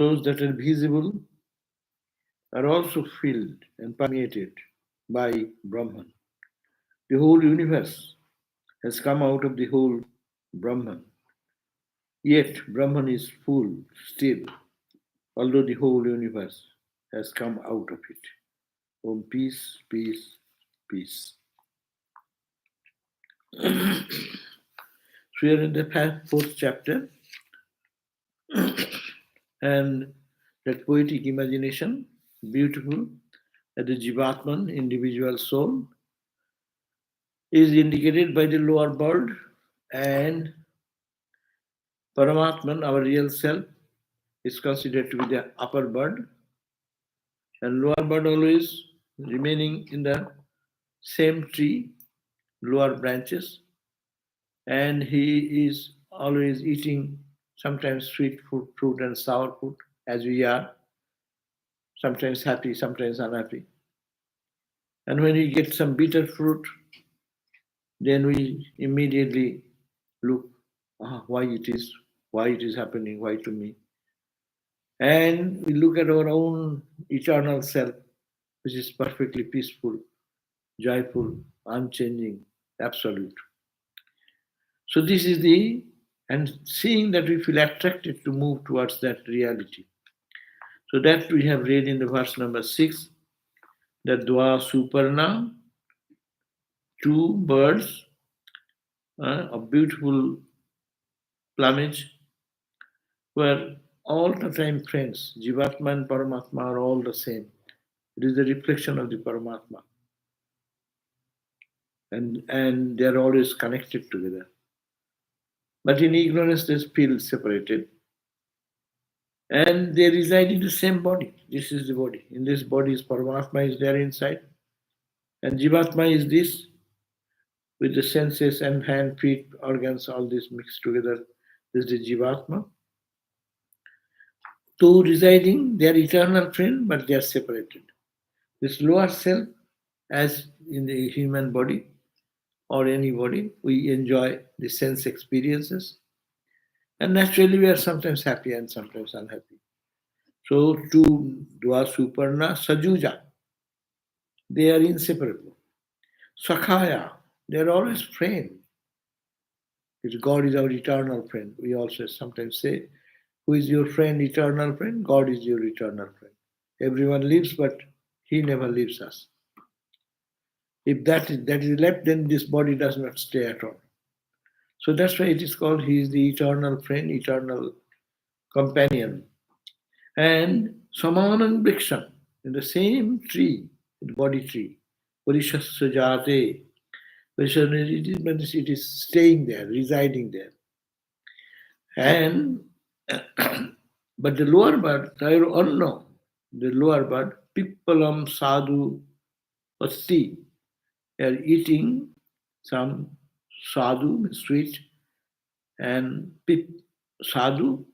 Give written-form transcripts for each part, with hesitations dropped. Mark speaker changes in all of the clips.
Speaker 1: those that are visible are also filled and permeated by Brahman. The whole universe has come out of the whole Brahman. Yet Brahman is full still, although the whole universe has come out of it. Om peace, peace, peace. So we are in the fourth chapter, and that poetic imagination, beautiful, that the Jivatman, individual soul, is indicated by the lower bird, and Paramatman, our real self, is considered to be the upper bird, and lower bird always remaining in the same tree, lower branches, and he is always eating sometimes sweet fruit and sour fruit, as we are, sometimes happy, sometimes unhappy. And when we get some bitter fruit, then we immediately look, why it is happening, why to me? And we look at our own eternal self, which is perfectly peaceful, joyful, unchanging, absolute. So this is and seeing that we feel attracted to move towards that reality. So that we have read in the verse number 6, that Dwa Suparna, two birds of beautiful plumage, were all the time friends. Jivatma and Paramatma are all the same. It is the reflection of the Paramatma. And they are always connected together. But in ignorance, they feel separated. And they reside in the same body. This is the body. In this body is Paramatma is there inside. And Jivatma is this, with the senses and hand, feet, organs, all this mixed together. This is the Jivatma. Two residing, they are eternal friends, but they are separated. This lower self, as in the human body or any body, we enjoy the sense experiences. And naturally, we are sometimes happy and sometimes unhappy. So, two Dwa Suparna Sajuja, they are inseparable. Sakhaya, they are always friends. God is our eternal friend. We also sometimes say, who is your friend, eternal friend? God is your eternal friend. Everyone lives, but he never leaves us. If that is left, then this body does not stay at all. So that's why it is called, he is the eternal friend, eternal companion. And Samanan Briksham, in the same tree, the body tree, Parishasajate, it is staying there, residing there. And but the lower bird, Tayro the lower bird, Pippalam Sadhu Asti, they are eating some sadhu, sweet, and sadhu,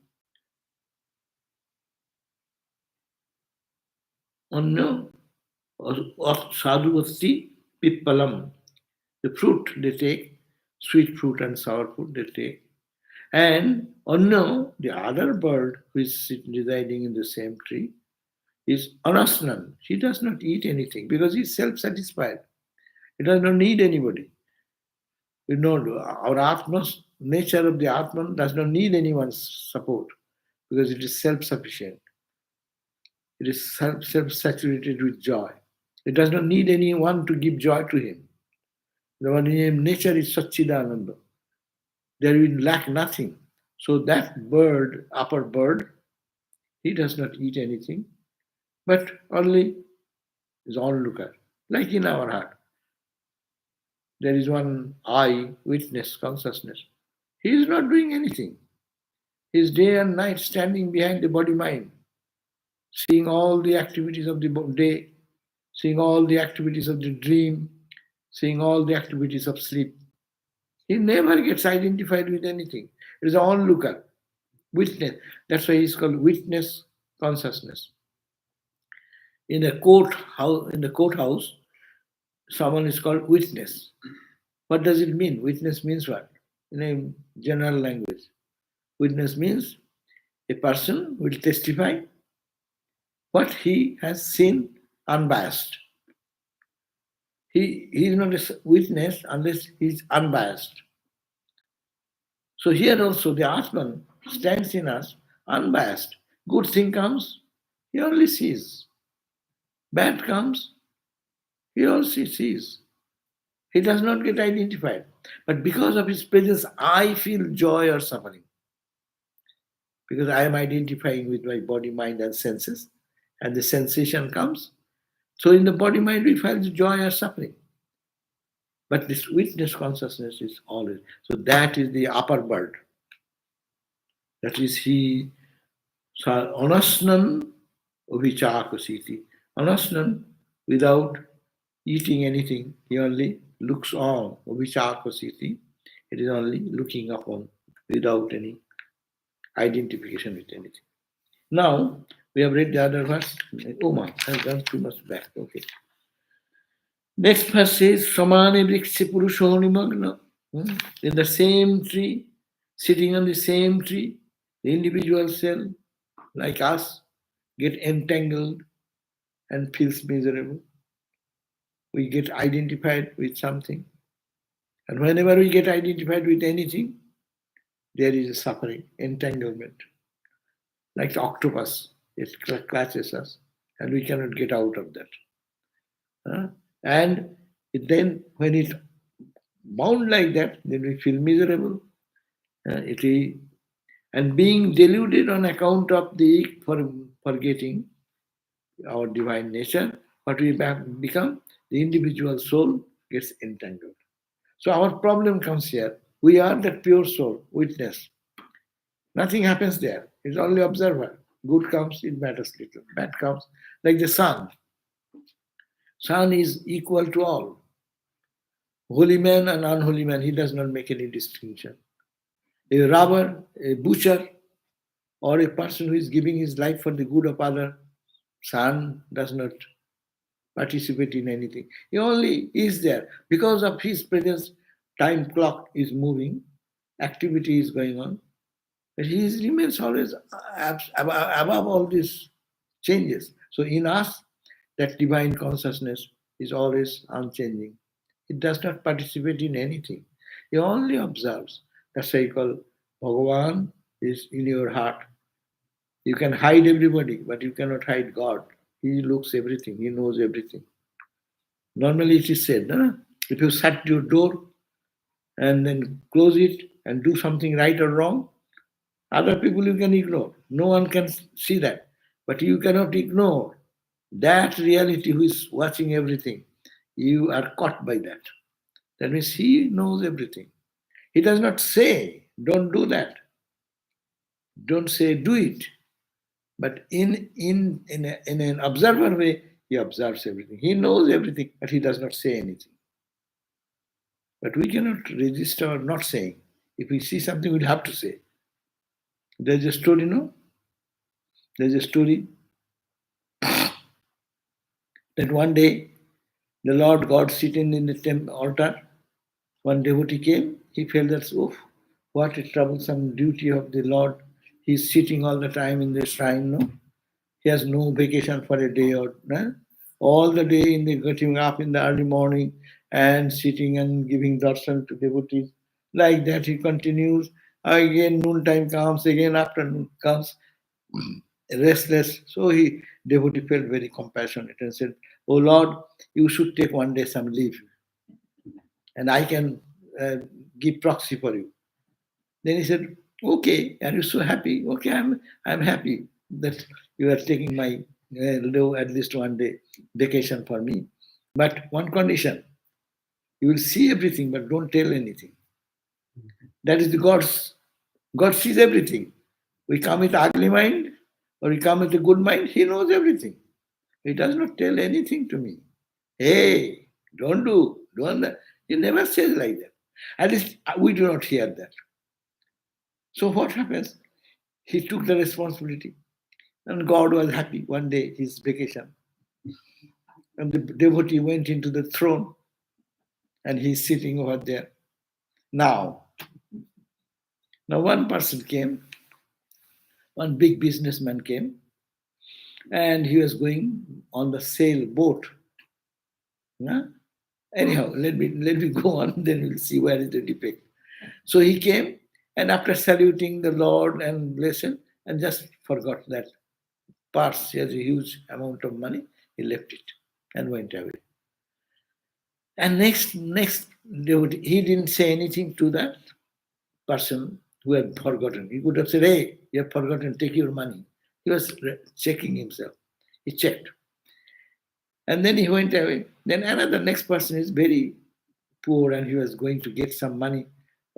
Speaker 1: Anno, sadhu asti, pippalam, the fruit they take, sweet fruit and sour fruit they take. And Anno, the other bird who is residing in the same tree, is anasnan. He does not eat anything because he is self-satisfied. He does not need anybody. You know, our Atma's nature of the Atman does not need anyone's support because it is self-sufficient. It is self-saturated with joy. It does not need anyone to give joy to him. The nature is Satchidananda. There will lack nothing. So that bird, upper bird, he does not eat anything, but only is onlooker, like in our heart. There is one I, witness, consciousness. He is not doing anything. He is day and night standing behind the body-mind, seeing all the activities of the day, seeing all the activities of the dream, seeing all the activities of sleep. He never gets identified with anything. It is an onlooker, witness. That's why he's called witness consciousness. In the courthouse, someone is called witness. What does it mean? Witness means what? In a general language. Witness means A person will testify what he has seen unbiased. He is not a witness unless he is unbiased. So here also the Atman stands in us unbiased. Good thing comes, he only sees. Bad comes, he also sees. He does not get identified. But because of his presence, I feel joy or suffering. Because I am identifying with my body, mind, and senses, and the sensation comes. So in the body, mind, we feel joy or suffering. But this witness consciousness is always. So that is the upper bird. That is he. Anasnan vichakasiti. Anasnan, without eating anything, he only looks on. Vichakasiti. It is only looking upon without any identification with anything. Now, we have read the other verse. Oh my, I've gone too much back. Okay. Next verse says, Samane vrikshe purusho nimagna. In the same tree, sitting on the same tree, the individual cell, like us, get entangled and feels miserable. We get identified with something. And whenever we get identified with anything, there is a suffering, entanglement. Like the octopus, it clutches us, and we cannot get out of that. And then when it bound like that, then we feel miserable. And being deluded on account of the forgetting our divine nature, what we become, the individual soul gets entangled. So our problem comes here. We are that pure soul, witness. Nothing happens there. It's only observer. Good comes, it matters little. Bad comes, like the sun. Sun is equal to all. Holy man and unholy man, he does not make any distinction. A robber, a butcher, or a person who is giving his life for the good of other, sun does not participate in anything. He only is there. Because of his presence, time clock is moving, activity is going on, but he remains always above all these changes. So in us, that divine consciousness is always unchanging. It does not participate in anything. He only observes. That's why I call Bhagavan is in your heart. You can hide everybody, but you cannot hide God. He looks everything. He knows everything. Normally it is said, if you shut your door and then close it and do something right or wrong, other people you can ignore. No one can see that. But you cannot ignore that reality who is watching everything. You are caught by that. That means he knows everything. He does not say, don't do that. Don't say, do it. But in an observer way, he observes everything. He knows everything, but he does not say anything. But we cannot resist our not saying. If we see something, we'll have to say. There's a story, no? There's a story that one day the Lord God sitting in the temple altar, one devotee came, he felt that, oh, what a troublesome duty of the Lord. He's sitting all the time in the shrine, no? He has no vacation for a day or all the day in the getting up in the early morning and sitting and giving darshan to devotees. Like that he continues. Again noontime comes, again afternoon comes, restless. So devotee felt very compassionate and said, oh Lord, you should take one day some leave and I can give proxy for you. Then he said, okay, are you so happy? Okay, I'm happy that you are taking my at least one day vacation for me. But one condition, you will see everything, but don't tell anything. That is the God sees everything. We come with ugly mind or we come with a good mind, he knows everything. He does not tell anything to me. Hey, don't that. He never says like that. At least we do not hear that. So what happens? He took the responsibility. And God was happy. One day, his vacation. And the devotee went into the throne and he's sitting over there. Now one person came. one big businessman came, and he was going on the sailboat. Yeah? Anyhow, let me go on, then we'll see where is the defect. So he came, and after saluting the Lord and blessing, and just forgot that purse. He has a huge amount of money. He left it and went away. And next, he didn't say anything to that person who had forgotten. He could have said, "Hey, you have forgotten. Take your money." He was checking himself. He checked, and then he went away. Then another next person is very poor, and he was going to get some money.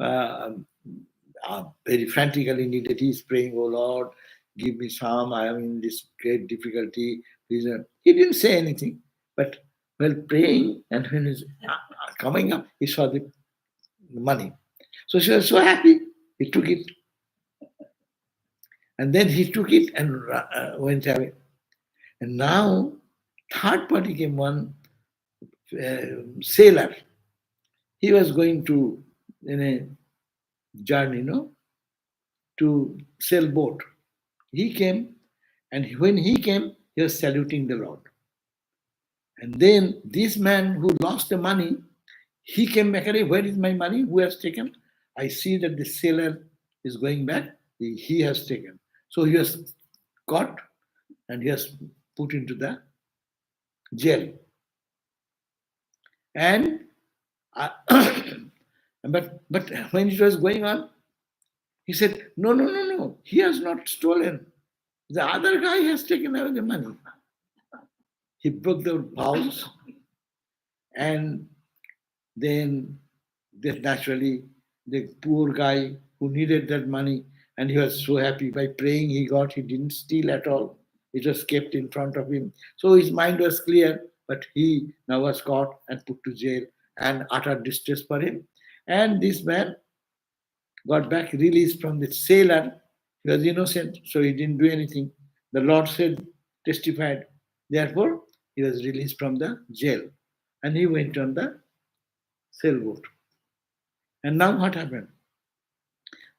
Speaker 1: Uh, Very frantically needed. He's praying, "Oh Lord, give me some. I am in this great difficulty." He didn't say anything, but while praying and when he's coming up, he saw the money. So she was so happy. He took it, and then he took it and went away. And now, third party came, one sailor. He was going to in a journey, to sail boat. He came, and when he came, he was saluting the Lord. And then this man who lost the money, he came back. Where is my money? Who has taken? I see that the sailor is going back. He has taken. So he was caught and he was put into the jail. And but when it was going on, he said, "No, no, no, no. He has not stolen. The other guy has taken away the money." He broke the vows, and then naturally the poor guy who needed that money, and he was so happy by praying he got. He didn't steal at all. It was kept in front of him. So his mind was clear, but he now was caught and put to jail, and utter distress for him. And this man got back released from the sailor. He was innocent, so he didn't do anything. The Lord said, testified. Therefore, he was released from the jail. And he went on the sailboat. And now what happened?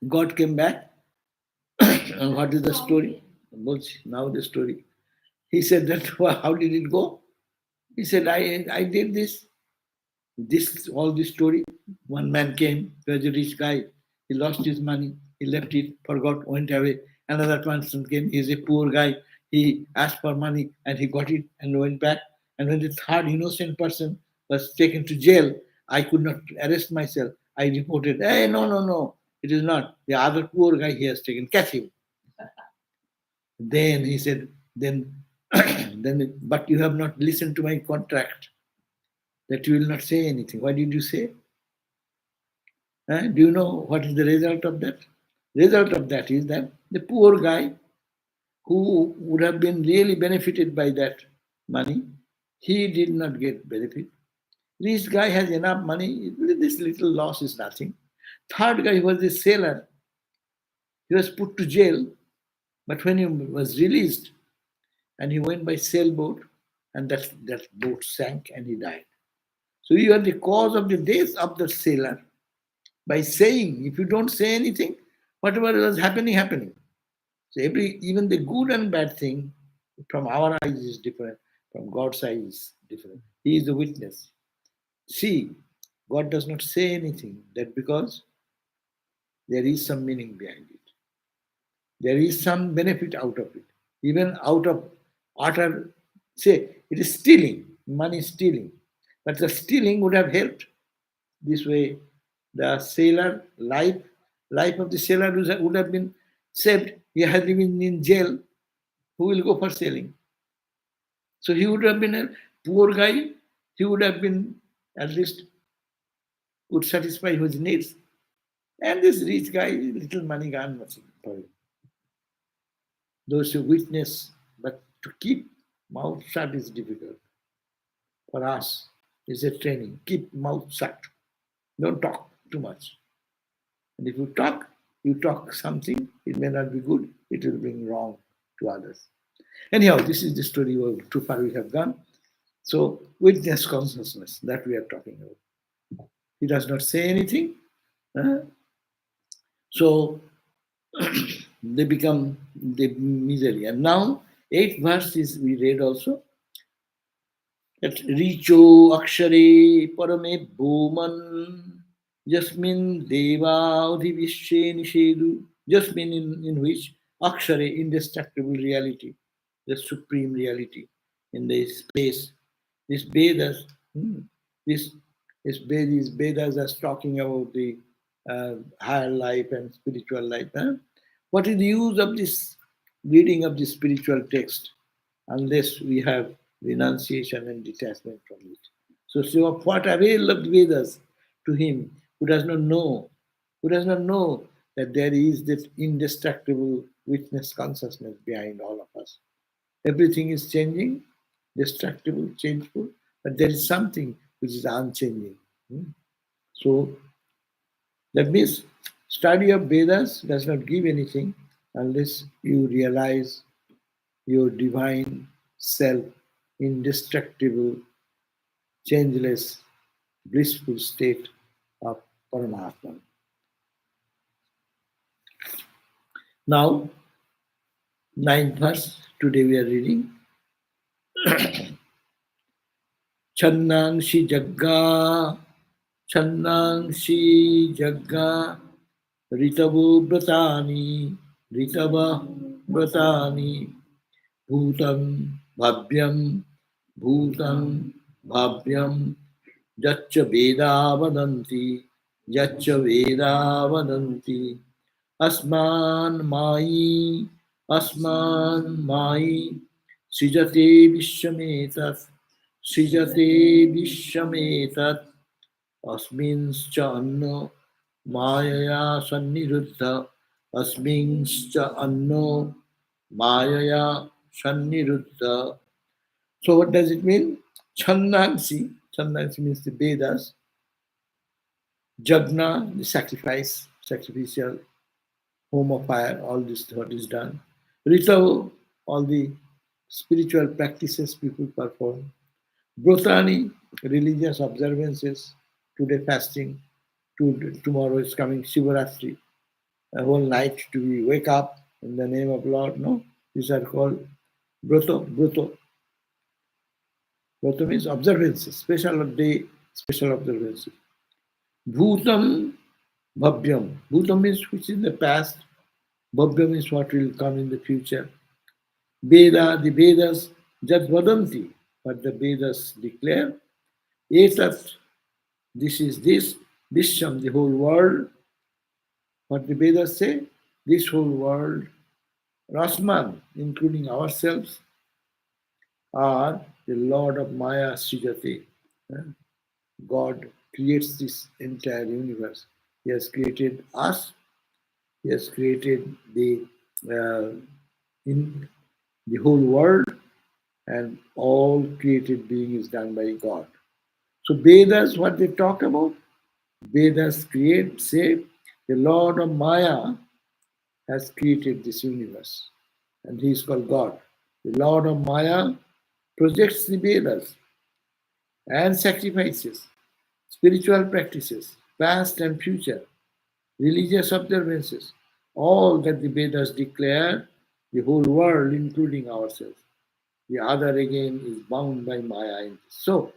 Speaker 1: God came back. And what is the story? Now the story. He said that, well, how did it go? He said, I did this. All this story. One man came, he was a rich guy. He lost his money. He left it, forgot, went away. Another person came. He's a poor guy. He asked for money and he got it and went back. And when the third innocent person was taken to jail, I could not arrest myself. I reported, "Hey, no, no, no, it is not. The other poor guy he has taken. Catch him." Then he said, then, but you have not listened to my contract that you will not say anything. What did you say? Do you know what is the result of that? Result of that is that the poor guy who would have been really benefited by that money, he did not get benefit. This guy has enough money, this little loss is nothing. Third guy was the sailor. He was put to jail, but when he was released and he went by sailboat, and that boat sank and he died. So you are the cause of the death of the sailor by saying. If you don't say anything, whatever was happening. So even the good and bad thing from our eyes is different, from God's eyes is different. He is the witness. See, God does not say anything, that because there is some meaning behind it. There is some benefit out of it. Even out of utter, say, it is stealing, money stealing. But the stealing would have helped. This way, the sailor, life of the sailor would have been saved. He had been in jail. Who will go for sailing? So he would have been a poor guy. He would have been, at least, would satisfy his needs. And this rich guy, little money gone nothing for him. Those who witness, but to keep mouth shut is difficult. For us, it's a training. Keep mouth shut. Don't talk too much. And if you talk something, it may not be good, it will bring wrong to others. Anyhow, this is the story of too far we have gone. So, witness consciousness that we are talking about. He does not say anything. So, they become the misery. And now, eighth verse is we read also that Richo Akshare Parame Bhuman Jasmin Deva Udhivishye Nishedu, Jasmin in which Akshare, indestructible reality, the supreme reality in the space. This Vedas, this, this Vedas are talking about the higher life and spiritual life. Huh? What is the use of this reading of the spiritual text unless we have renunciation and detachment from it? So of what avail of the Vedas to him who does not know that there is this indestructible witness consciousness behind all of us? Everything is changing, destructible, changeful, but there is something which is unchanging. So that means study of Vedas does not give anything unless you realize your divine self, indestructible, changeless, blissful state of Paramatma. Now, ninth verse, today we are reading. Channangshi Jagga, Channangshi Jagga, Ritavo Bratani, Ritava Bratani, Bhutam Bhavyam, Bhutam Bhavyam, Jaccha Veda Vadanti, Jaccha Veda Vadanti, Asman Mai, Srijate Vishwametat, Srijate Vishwametat, Asminscha Anno Mayaya Sanniruddha, Asminscha Anno Mayaya Sanniruddha. So what does it mean? Chandangsi means the Vedas, Jagna, the sacrifice, sacrificial, home of fire, all this what is done. Ritav, all the spiritual practices people perform. Brotani, religious observances, today fasting, tomorrow is coming Shivaratri, a whole night to be wake up in the name of Lord, no? These are called Broto. Broto means observances, special day, special observances. Bhutam Bhavyam. Bhutam means which is in the past, Bhavyam is what will come in the future. The Vedas, Jad Vadanti, but the Vedas declare, Etat, this is this, Vishwam, the whole world. What the Vedas say, this whole world, Rasman, including ourselves, are the Lord of Maya Srijati. God creates this entire universe. He has created us. He has created in the whole world, and all created being is done by God. So Vedas, what they talk about, Vedas say the Lord of Maya has created this universe, and he is called God. The Lord of Maya projects the Vedas and sacrifices, spiritual practices, past and future, religious observances, all that the Vedas declare, the whole world, including ourselves. The other again is bound by Maya. So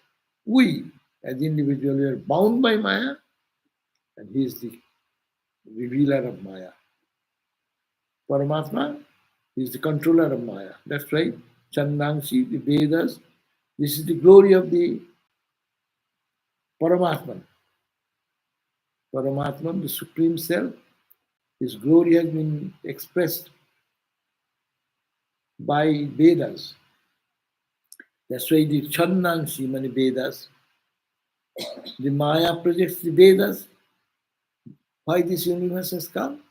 Speaker 1: we, as individuals, are bound by Maya, and he is the revealer of Maya. Paramatma is the controller of Maya. That's right. Chandangsi, the Vedas, this is the glory of the Paramatman. Paramatman, the Supreme Self, his glory has been expressed by Vedas. That's why the Chandangsi, many Vedas, the Maya projects the Vedas. Why this universe has come?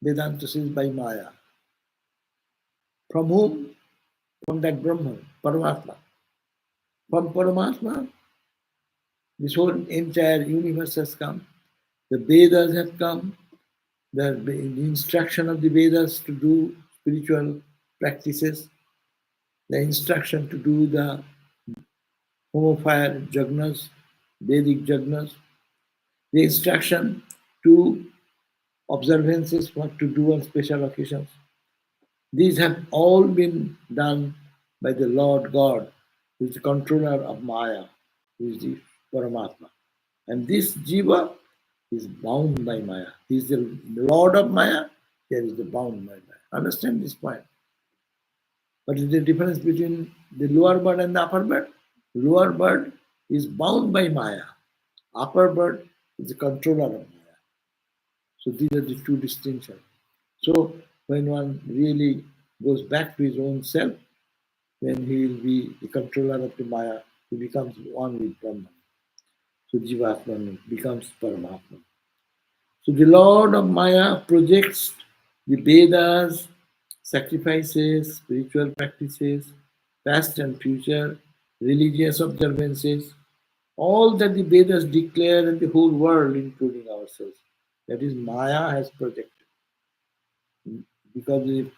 Speaker 1: Vedanta says by Maya. From whom? From that Brahman, Paramatma. From Paramatma, this whole entire universe has come. The Vedas have come. The instruction of the Vedas to do spiritual practices, the instruction to do the home of fire jagnas, Vedic jagnas, the instruction to observances, what to do on special occasions. These have all been done by the Lord God, who is the controller of Maya, who is the Paramatma. And this Jiva is bound by Maya. He is the Lord of Maya, here is the bound by Maya. Understand this point? What is the difference between the lower bird and the upper bird? Lower bird is bound by Maya. Upper bird is the controller of Maya. So these are the two distinctions. So when one really goes back to his own self, then he will be the controller of the Maya. He becomes one with Brahman. So Jivatman becomes Paramatma. So the Lord of Maya projects the Vedas, sacrifices, spiritual practices, past and future, religious observances, all that the Vedas declare in the whole world, including ourselves. That is, Maya has projected. Because the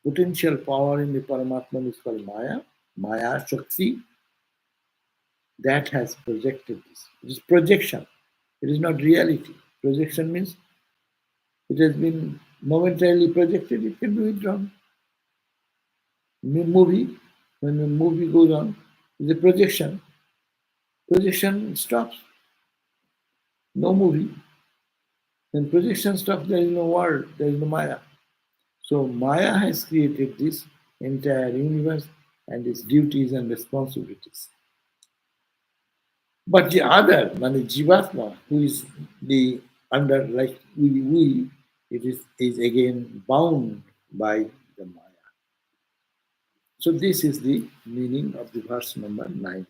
Speaker 1: potential power in the Paramatma is called Maya, Maya Shakti, that has projected this. It is projection. It is not reality. Projection means it has been momentarily projected, it can be withdrawn. Movie, when a movie goes on, is a projection. Projection stops. No movie. When projection stops, there is no world, there is no Maya. So Maya has created this entire universe and its duties and responsibilities. But the other, mani Jivatma, who is the under like we it is again bound by the Maya. So this is the meaning of the verse number 9.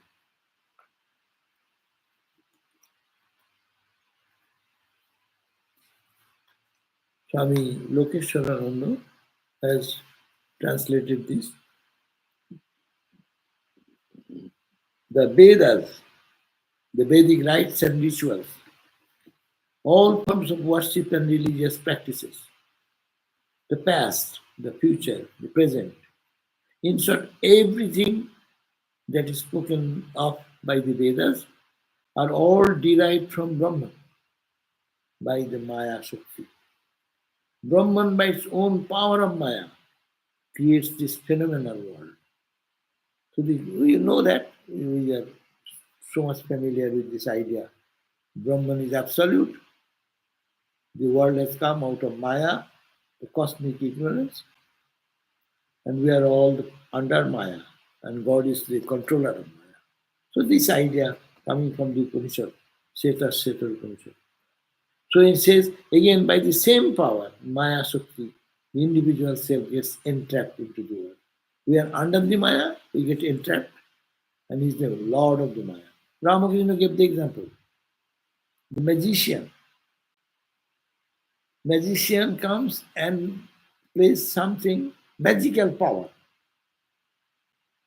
Speaker 1: Swami Lokeshwarananda has translated this. The Vedas, the Vedic rites and rituals, all forms of worship and religious practices, the past, the future, the present. In short, everything that is spoken of by the Vedas are all derived from Brahman by the Maya Shakti. Brahman, by its own power of Maya, creates this phenomenal world. So we know that we are so much familiar with this idea. Brahman is absolute. The world has come out of Maya, the cosmic ignorance, and we are all under Maya, and God is the controller of Maya. So this idea coming from the Upanishad, Shwetashwatara Upanishad. So it says, again, by the same power, Maya Shakti, the individual self gets entrapped into the world. We are under the Maya, we get entrapped, and he's the Lord of the Maya. Ramakrishna gave the example. The magician. Magician comes and plays something, magical power.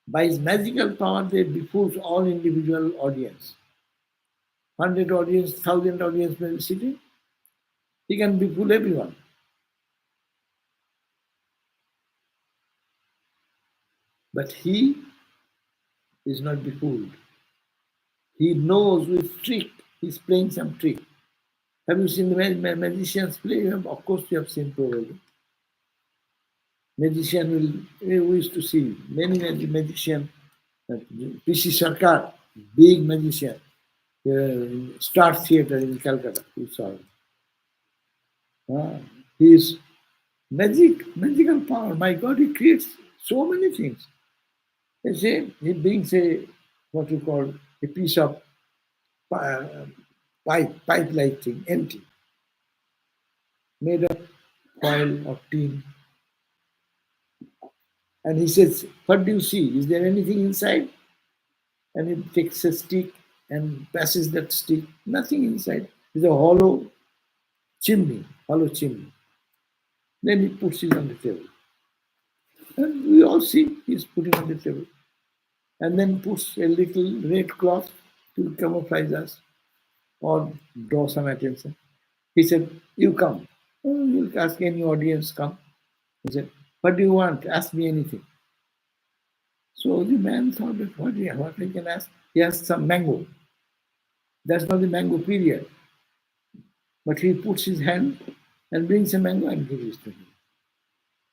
Speaker 1: By his magical power, they befools all individual audience. 100 audience, 1,000 audience may be sitting. He can befool everyone. But he is not befooled. He knows with trick, he's playing some trick. Have you seen the magicians play? Of course you have seen probably. Magician we used to see many magicians. P.C. Sarkar, big magician, Star Theatre in Calcutta, we saw him. His magical power, my God, he creates so many things. They say he brings what you call a piece of pipe-like thing, empty, made of foil or tin. And he says, what do you see? Is there anything inside? And he takes a stick and passes that stick. Nothing inside. It's a hollow chimney. Then he puts it on the table. And we all see he's putting on the table. And then puts a little red cloth to camouflage us or draw some attention. He said, you come. Oh, you'll ask any audience, come. He said, what do you want? Ask me anything. So the man thought that what I can ask? He asked some mango. That's not the mango period. But he puts his hand and brings a mango and gives it to him.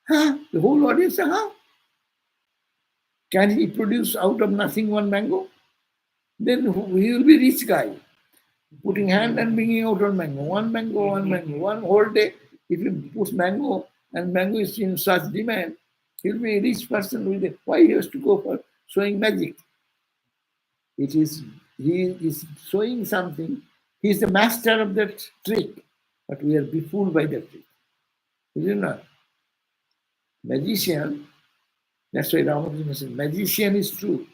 Speaker 1: Huh? The whole audience, huh? Can he produce out of nothing one mango? Then he will be rich guy, putting hand and bringing out one mango, one whole day. If he puts mango and mango is in such demand, he'll be a rich person with it. Why he has to go for showing magic? It is he is showing something. He is the master of that trick, but we are befooled by that trick. Is it not? Magician, that's why Ramakrishna says, magician is true.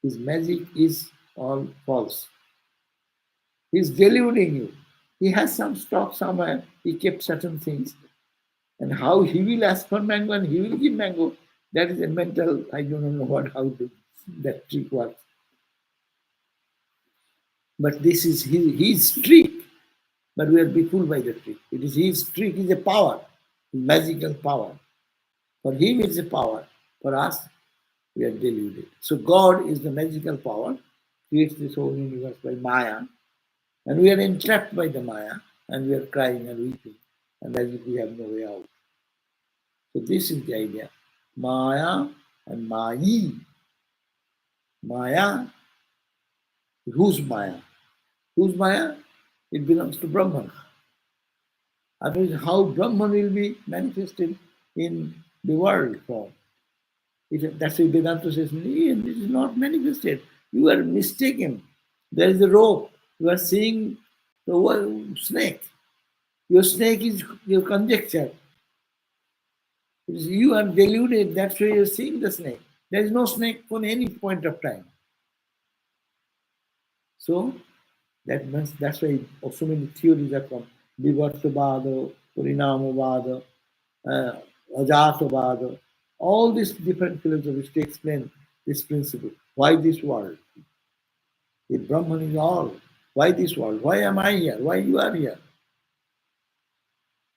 Speaker 1: His magic is all false. He's deluding you. He has some stock somewhere. He kept certain things. And how he will ask for mango and he will give mango, that is a mental, I don't know how that trick works. But this is his trick. But we are befooled by the trick. It is his trick, is a power, magical power. For him it's a power. For us, we are deluded. So God is the magical power, creates this whole universe by Maya, and we are entrapped by the Maya, and we are crying and weeping, and as if we have no way out. So this is the idea. Maya and Mayi. Maya, whose Maya? Whose Maya? It belongs to Brahman. Otherwise, how Brahman will be manifested in the world form? That's why Vedanta says, it is not manifested. You are mistaken. There is a rope. You are seeing the snake. Your snake is your conjecture. You are deluded. That's why you are seeing the snake. There is no snake on any point of time. So that's why so many theories are from Vivartavada, Parinamavada, Ajatavada, all these different philosophies to explain this principle. Why this world? If Brahman is all, why this world? Why am I here? Why you are here?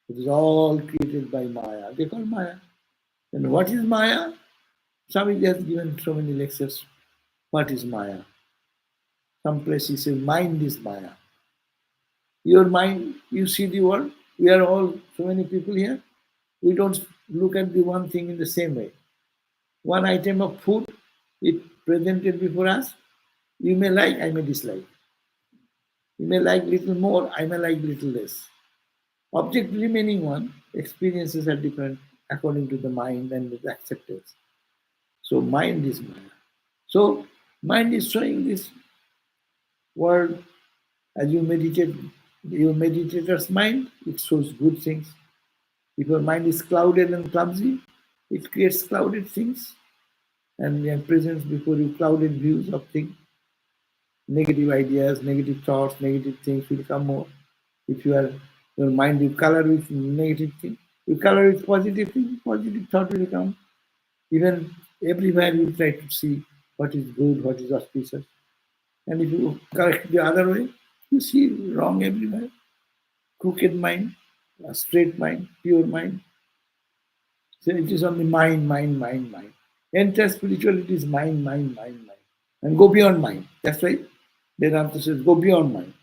Speaker 1: It is all created by Maya. They call Maya. And what is Maya? Swamiji has given so many lectures. What is Maya? Some places say mind is Maya. Your mind, you see the world. We are all so many people here. We don't look at the one thing in the same way. One item of food, it presented before us. You may like, I may dislike. You may like little more, I may like little less. Object remaining one, experiences are different according to the mind and the acceptance. So mind is Maya. So mind is showing this world as you meditate, your meditator's mind, it shows good things. If your mind is clouded and clumsy, it creates clouded things and presents before you clouded views of things. Negative ideas, negative thoughts, negative things will come more. If your mind you color with negative things, you color with positive things, positive thought will come. Even everywhere you try to see what is good, what is auspicious. And if you correct the other way, you see wrong everywhere. Crooked mind, a straight mind, pure mind. So it is only mind, mind, mind, mind. Enter spirituality is mind, mind, mind, mind. And go beyond mind. That's why Vedanta says go beyond mind.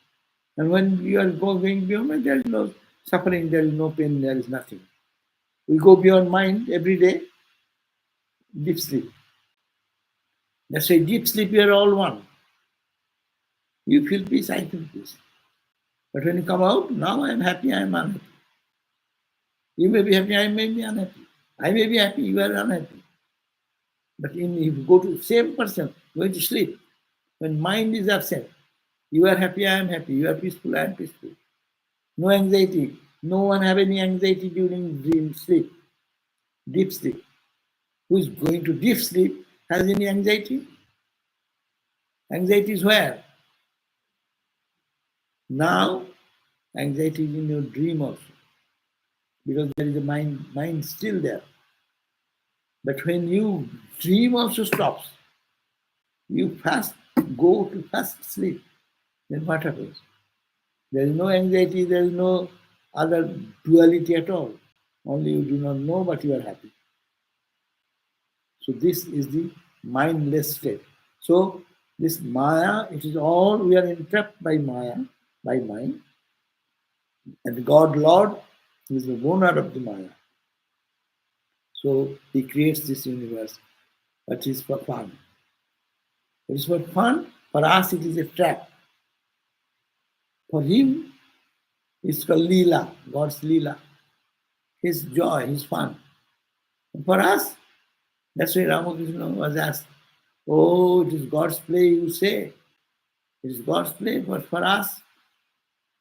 Speaker 1: And when you are going beyond mind, there is no suffering, there is no pain, there is nothing. We go beyond mind every day, deep sleep. That's why deep sleep, we are all one. You feel peace, I feel peace. But when you come out, now I am happy, I am unhappy. You may be happy, I may be unhappy. I may be happy, you are unhappy. But if you go to the same person, going to sleep, when mind is absent, you are happy, I am happy. You are peaceful, I am peaceful. No anxiety. No one have any anxiety during dream sleep, deep sleep. Who is going to deep sleep has any anxiety? Anxiety is where? Now, anxiety is in your dream also. Because there is a mind still there. But when you dream also stops, you go to fast sleep, then what happens? There is no anxiety, there is no other duality at all. Only you do not know, but you are happy. So this is the mindless state. So this Maya, it is all, we are entrapped by Maya, by mind. And God, Lord, He is the owner of the Maya. So he creates this universe, but it is for fun. It is for fun. For us, it is a trap. For him, it's called Leela, God's Leela. His joy, his fun. And for us, that's why Ramakrishna was asked, oh, it is God's play, you say. It is God's play, but for us,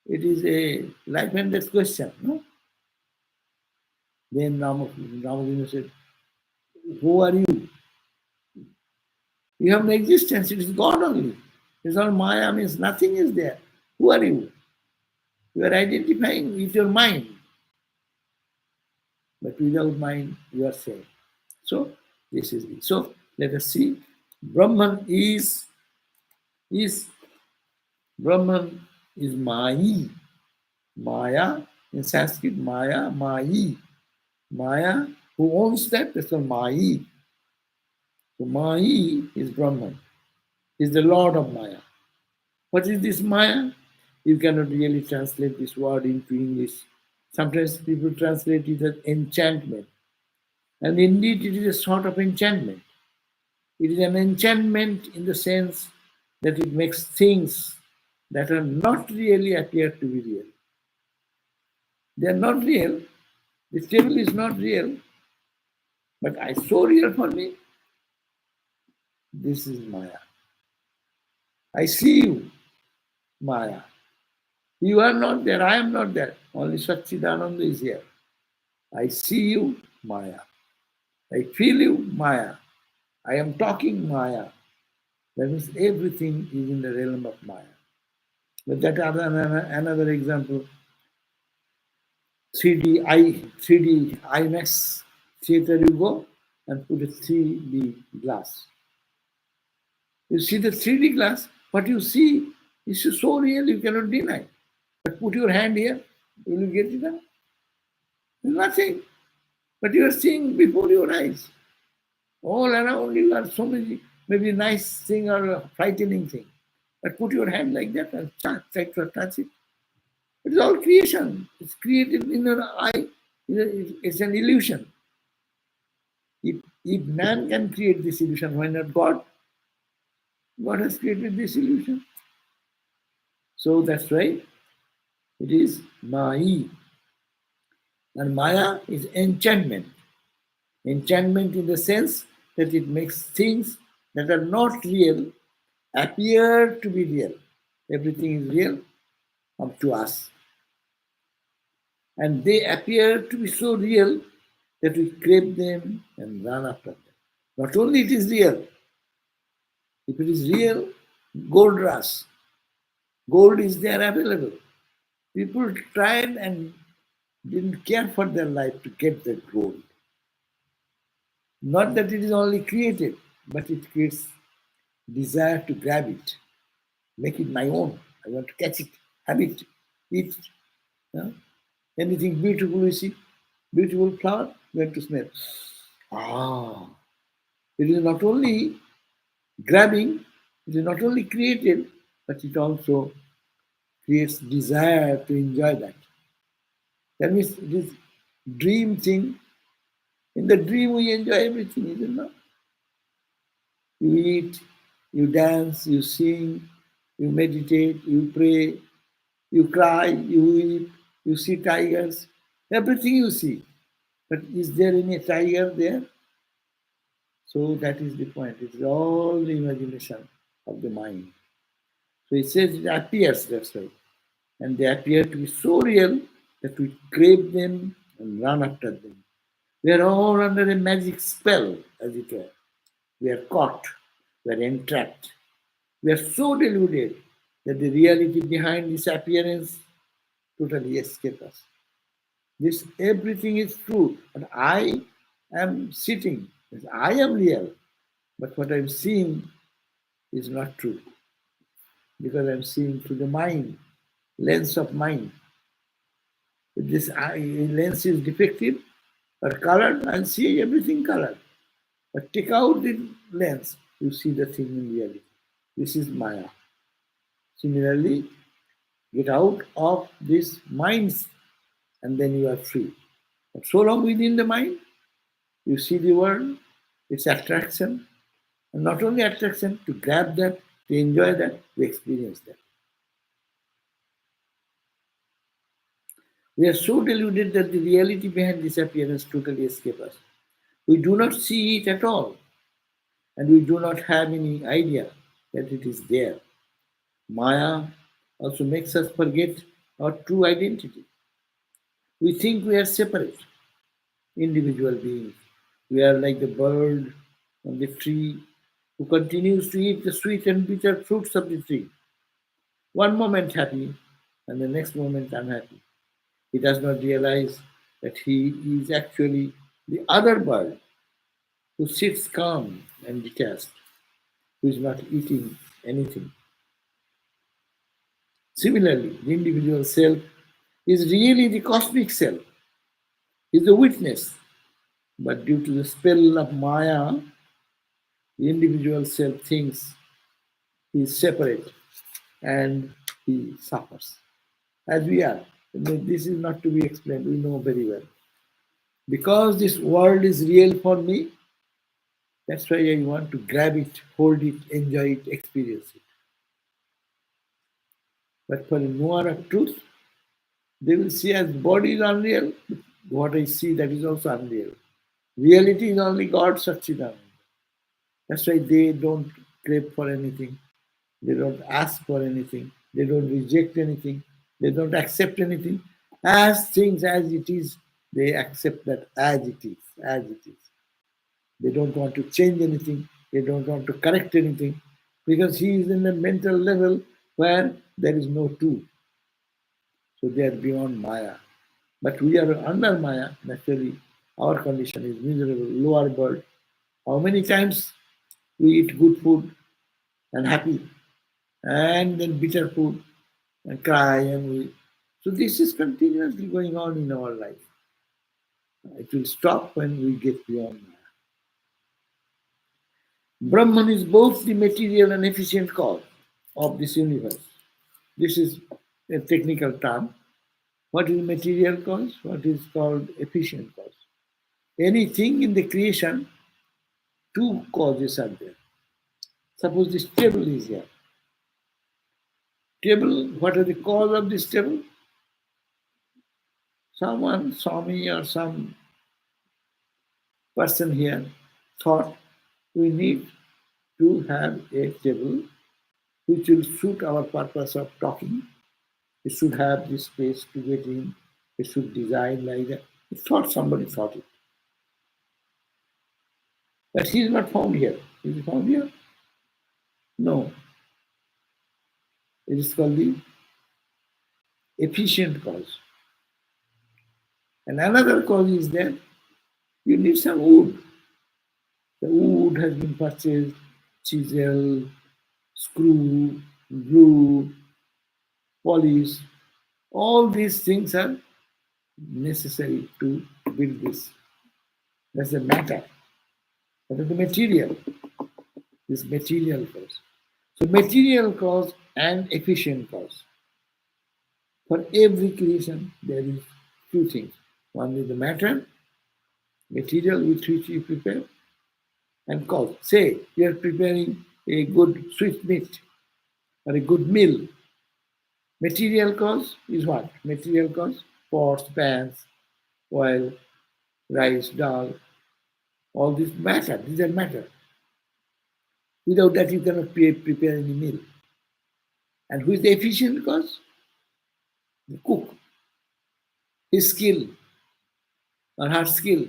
Speaker 1: it is a life and death question. No? Then Ramakrishna said, who are you? You have no existence, it is God only. It's all Maya, means nothing is there. Who are you? You are identifying with your mind. But without mind, you are safe. So, this is it. So, let us see. Brahman is Brahman is Mai. Maya, in Sanskrit, Maya, Mai. Maya, who owns that? That's called Mai. So Mai is Brahman. Is the Lord of Maya. What is this Maya? You cannot really translate this word into English. Sometimes people translate it as enchantment. And indeed, it is a sort of enchantment. It is an enchantment in the sense that it makes things that are not really appear to be real. They are not real. The table is not real, but I so real for me. This is Maya. I see you, Maya. You are not there, I am not there. Only Satchidananda is here. I see you, Maya. I feel you, Maya. I am talking, Maya. That means everything is in the realm of Maya. But that another example. 3D IMAX theater, you go and put a 3D glass. You see the 3D glass, what you see is so real you cannot deny. But put your hand here, will you get it up? Nothing. But you are seeing before your eyes. All around you are so many, maybe nice thing or a frightening thing. But put your hand like that and try to touch it. It is all creation. It's created in your eye. It's an illusion. If man can create this illusion, why not God? God has created this illusion. So that's why it is Maya. And Maya is enchantment. Enchantment in the sense that it makes things that are not real appear to be real. Everything is real up to us. And they appear to be so real that we crave them and run after them. Not only it is real, if it is real, gold rush. Gold is there available. People tried and didn't care for their life to get that gold. Not that it is only created, but it creates desire to grab it, make it my own. I want to catch it, have it, eat it. Yeah? Anything beautiful you see, beautiful flower, you want to smell. Ah, it is not only grabbing, it is not only created, but it also creates desire to enjoy that. That means it is dream thing. In the dream we enjoy everything, is it not? You eat, you dance, you sing, you meditate, you pray, you cry, you weep, you see tigers, everything you see. But is there any tiger there? So that is the point. It is all the imagination of the mind. So it says it appears, that's right. And they appear to be so real that we crave them and run after them. We are all under a magic spell, as it were. We are caught, we are entrapped. We are so deluded that the reality behind this appearance totally escapes us. This everything is true, but I am sitting. I am real, but what I'm seeing is not true because I'm seeing through the mind, lens of mind. If this lens is defective or colored, I'll see everything colored. But take out the lens, you see the thing in reality. This is Maya. Similarly, get out of this mind's and then you are free. But so long within the mind, you see the world, its attraction, and not only attraction, to grab that, to enjoy that, to experience that. We are so deluded that the reality behind this appearance totally escapes us. We do not see it at all, and we do not have any idea that it is there. Maya also makes us forget our true identity. We think we are separate, individual beings. We are like the bird on the tree who continues to eat the sweet and bitter fruits of the tree. One moment happy, and the next moment unhappy. He does not realize that he is actually the other bird who sits calm and detached, who is not eating anything. Similarly, the individual self is really the cosmic self, is the witness. But due to the spell of Maya, the individual self thinks he is separate and he suffers. As we are. This is not to be explained, we know very well. Because this world is real for me, that's why I want to grab it, hold it, enjoy it, experience it. But for a knower of truth, they will see as body is unreal, what I see that is also unreal. Reality is only God Satchidananda. That's why they don't crave for anything. They don't ask for anything. They don't reject anything. They don't accept anything. As things as it is, they accept that as it is, as it is. They don't want to change anything. They don't want to correct anything because he is in a mental level where there is no two. So they are beyond Maya. But we are under Maya. Naturally, our condition is miserable, lower bird. How many times we eat good food and happy, and then bitter food and cry and we. So this is continuously going on in our life. It will stop when we get beyond Maya. Brahman is both the material and efficient cause of this universe. This is a technical term. What is material cause? What is called efficient cause? Anything in the creation, two causes are there. Suppose this table is here. Table, what are the cause of this table? Someone saw me or some person here thought we need to have a table which will suit our purpose of talking. It should have this space to get in. It should design like that. Somebody thought it. But he is not found here. Is he found here? No. It is called the efficient cause. And another cause is that you need some wood. The wood has been purchased, chisel, screw, glue, polish. All these things are necessary to build this. That's the matter. That is the material. This material cause. So material cause and efficient cause. For every creation, there is two things. One is the matter, material with which you prepare, and cause. Say you are preparing a good sweet meat or a good meal. Material cause is what? Material cause? Pots, pans, oil, rice, dal, all this matter. These are matter. Without that, you cannot prepare any meal. And who is the efficient cause? The cook. His skill or her skill,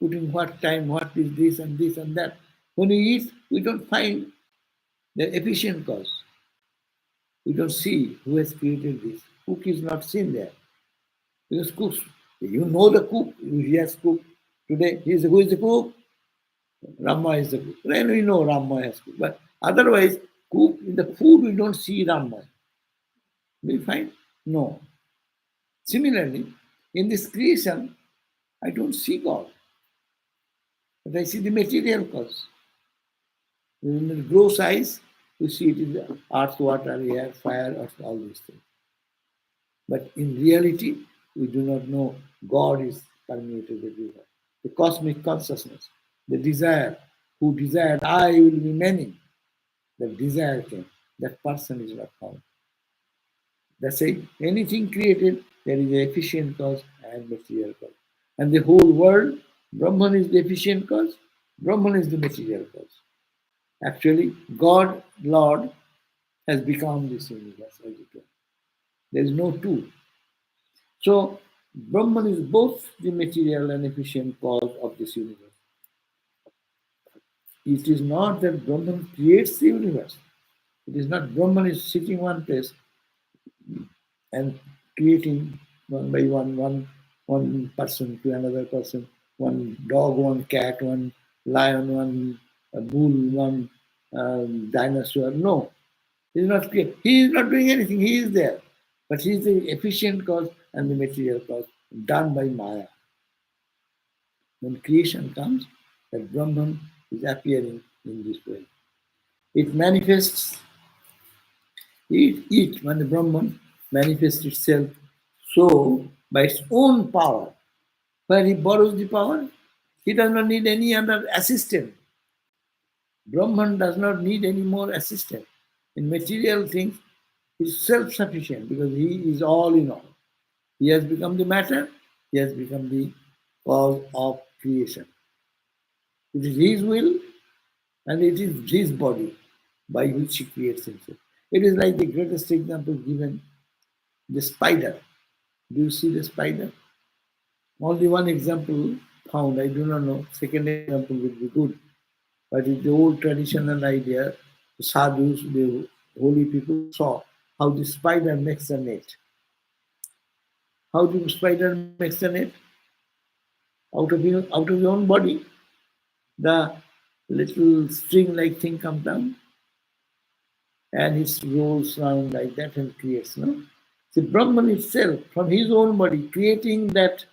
Speaker 1: putting what time, what is this and this and that. When we eat, we don't find the efficient cause. We don't see who has created this. Cook is not seen there. Because cooks, you know the cook, he has cooked today. Who is the cook? Rama is the cook. Then we know Rama has cooked. But otherwise, cook in the food, we don't see Rama. Do you find? No. Similarly, in this creation, I don't see God. But I see the material cause. In the gross eyes, you see it is earth, water, air, fire, all these things. But in reality, We do not know God is permeated everywhere. The cosmic consciousness, the desire, who desired I will be many, the desire came. That person is not found. That's it. Anything created, there is an efficient cause and material cause. And the whole world, Brahman is the efficient cause, Brahman is the material cause. Actually, God, Lord, has become this universe as it were. There is no two. So, Brahman is both the material and efficient cause of this universe. It is not that Brahman creates the universe. It is not Brahman is sitting one place and creating one by one person to another person, one dog, one cat, one lion, one bull, one dinosaur. No, he is not creating. He is not doing anything. He is there, but he is the efficient cause and the material cause done by Maya. When creation comes, that Brahman is appearing in this way. It manifests. When the Brahman manifests itself so by its own power. Where he borrows the power, he does not need any other assistant. Brahman does not need any more assistant. In material things, he is self-sufficient because he is all in all. He has become the matter, he has become the cause of creation. It is his will and it is his body by which he creates himself. It is like the greatest example given, the spider. Do you see the spider? Only one example found, I do not know. Second example would be good. But in the old traditional idea, the sadhus, the holy people saw how the spider makes a net. How the spider makes a net? Out of your own body, the little string-like thing comes down and it rolls around like that and creates, no? The Brahman itself, from his own body, creating that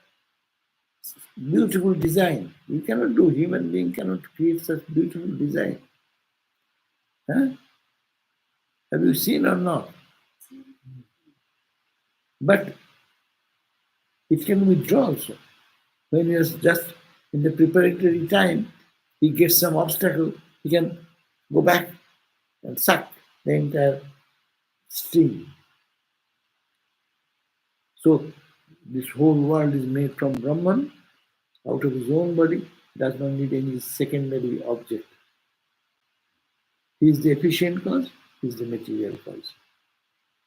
Speaker 1: beautiful design. You cannot do, human being cannot create such beautiful design. Huh? Have you seen or not? But it can withdraw also. When he is just in the preparatory time, he gets some obstacle, he can go back and suck the entire string. So this whole world is made from Brahman, out of his own body, does not need any secondary object. He is the efficient cause, he is the material cause.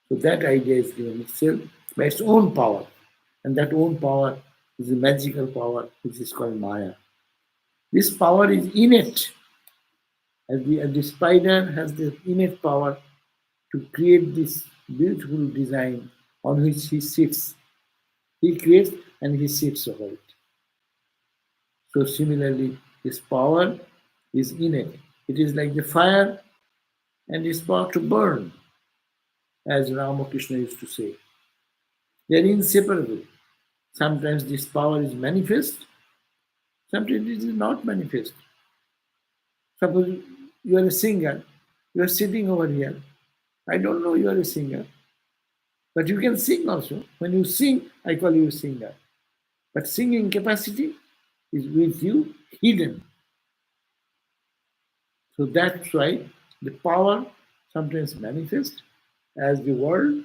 Speaker 1: So that idea is given itself by its own power. And that own power is the magical power which is called Maya. This power is innate. As the spider has the innate power to create this beautiful design on which he sits. He creates and he sits over it. So similarly, his power is innate. It is like the fire and its power to burn, as Ramakrishna used to say. They are inseparable. Sometimes this power is manifest, sometimes it is not manifest. Suppose you are a singer, you are sitting over here. I don't know you are a singer, but you can sing also. When you sing, I call you a singer. But singing capacity is with you hidden. So that's why the power sometimes manifests as the world,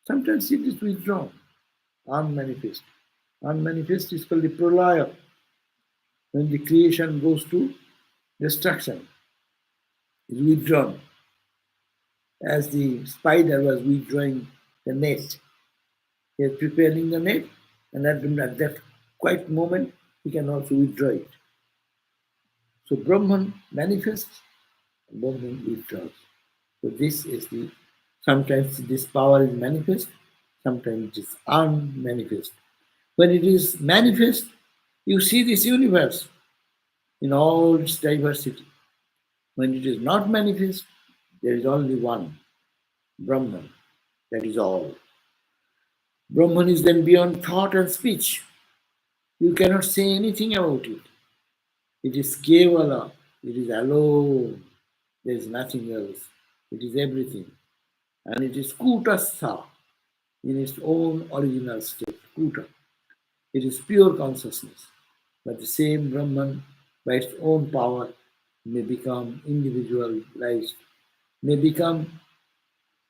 Speaker 1: sometimes it is withdrawn, unmanifest. Unmanifest is called the pralaya, when the creation goes to destruction, is withdrawn. As the spider was withdrawing the net, he is preparing the net, and at that quiet moment, he can also withdraw it. So Brahman manifests, Brahman withdraws. So this is the, sometimes this power is manifest, sometimes it is unmanifest. When it is manifest, you see this universe in all its diversity. When it is not manifest, there is only one, Brahman, that is all. Brahman is then beyond thought and speech. You cannot say anything about it. It is Kevala, it is alone. There is nothing else. It is everything. And it is Kutastha in its own original state. Bhuta. It is pure consciousness, but the same Brahman, by its own power, may become individualized, may become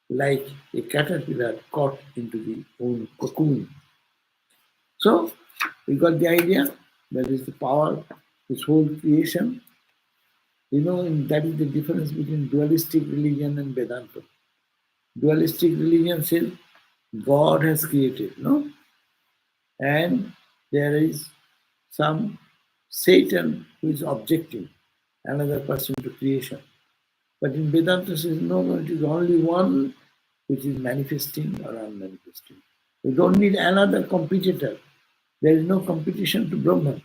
Speaker 1: like a caterpillar caught into the own cocoon. So, we got the idea that is the power, this whole creation. That is the difference between dualistic religion and Vedanta. Dualistic religion says God has created, no? And there is some Satan who is objecting another person to creation. But in Vedanta says, no, it is only one which is manifesting or unmanifesting. You don't need another competitor. There is no competition to Brahman.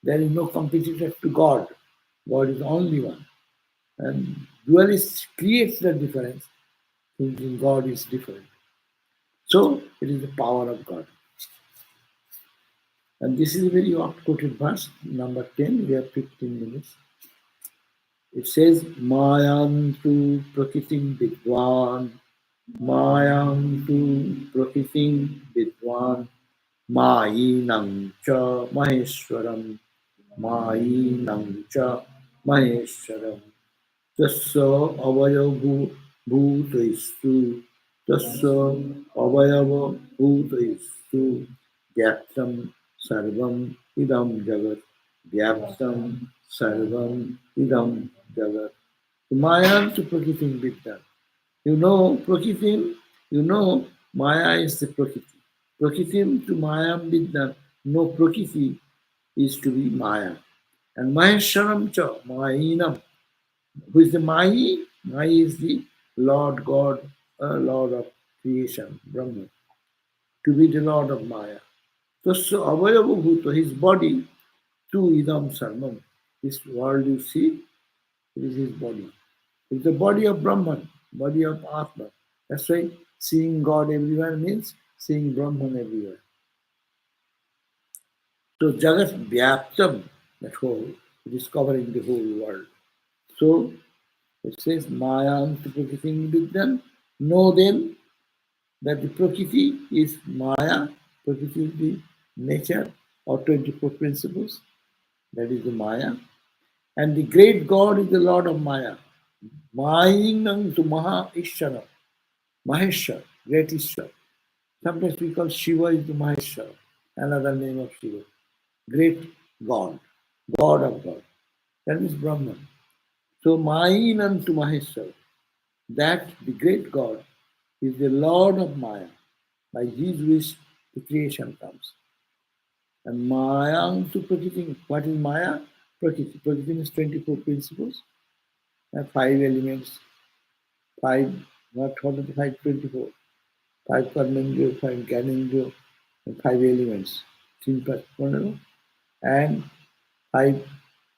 Speaker 1: There is no competitor to God. God is only one. And dualist creates the difference, thinking God is different. So it is the power of God. And this is a very oft quoted verse, number 10, we have 15 minutes. It says, Mayam tu prakritim vidwan, Mayam tu prakritim vidwan, Mayinam cha maheshwaram, Mayinam cha maheshwaram. Tasya avayabhu bhutaistu, Tasya avayava bhutaistu, Gyaptam sarvam idam jagat, Gyaptam sarvam idam jagat. Maya to Prakritim Vidya. Prakritim, Maya is the Prakriti. Prakritim to Mayam Vidya. No, Prakriti is to be Maya. And Mahesharam cha, Mayinam. Who is the Mahi? Mahi is the Lord God, Lord of creation, Brahman. To be the Lord of Maya. So Avayava Bhuta, his body, to Idam Sarvam. This world you see, it is his body. It's the body of Brahman, body of Atma. That's why seeing God everywhere means seeing Brahman everywhere. So Jagat Vyaptam, that whole, it is covering the whole world. So it says, Mayam to Prakritim Vidyan. Know then that the Prakriti is Maya, Prakriti is the nature or 24 principles, that is the Maya. And the great God is the Lord of Maya. Mayinam to Maha Ishara, Maheshwar, great Ishwar. Sometimes we call Shiva is the Maheshwar, another name of Shiva. Great God, God of God. That is Brahman. So Mayinam to Maheshwar, that the great God is the Lord of Maya. By his wish, the creation comes. And Maya to Prakriti. What is Maya? Prakriti. Prakriti is 24 principles and 5 elements. 5, what are the 5? 24. 5 Karmendriya, 5 Gyanendriya, and 5 elements. Simple, and 5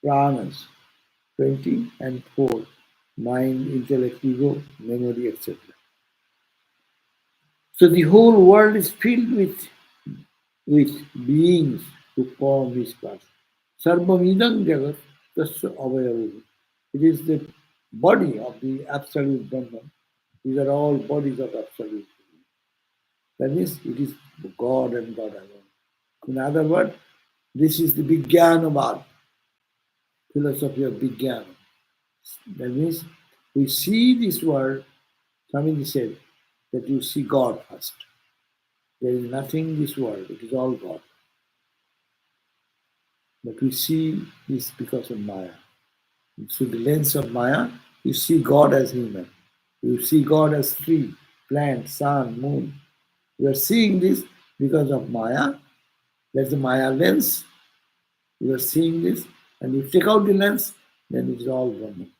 Speaker 1: pranas, 20 and 4. Mind, intellect, ego, memory, etc. So the whole world is filled with beings who form his class. Sarvamidam Jagat Tasya Avayavahu. It is the body of the Absolute Brahman. These are all bodies of Absolute. That means it is God and God alone. In other words, this is the Vijnanavad, philosophy of Vijnana. That means we see this world, somebody said that you see God first. There is nothing in this world, it is all God. But we see this because of Maya. Through the lens of Maya, you see God as human. You see God as tree, plant, sun, moon. You are seeing this because of Maya. That's the Maya lens. You are seeing this, and you take out the lens, then it is all Brahman.